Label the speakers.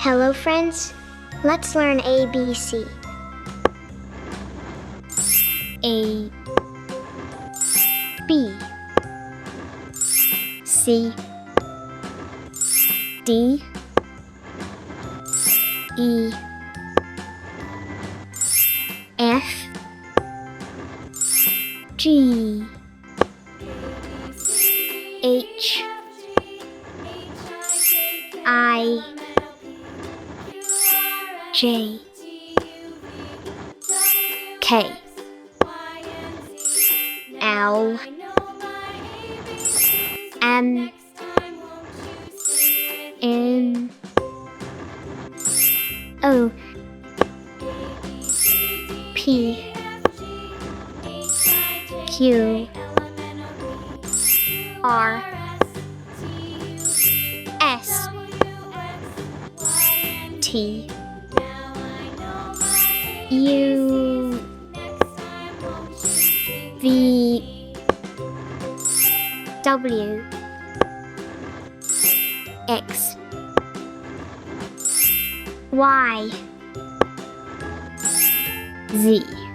Speaker 1: Hello friends, let's learn ABC. A B C D E F G H I J K L M N O P Q R S T U V W X Y Z.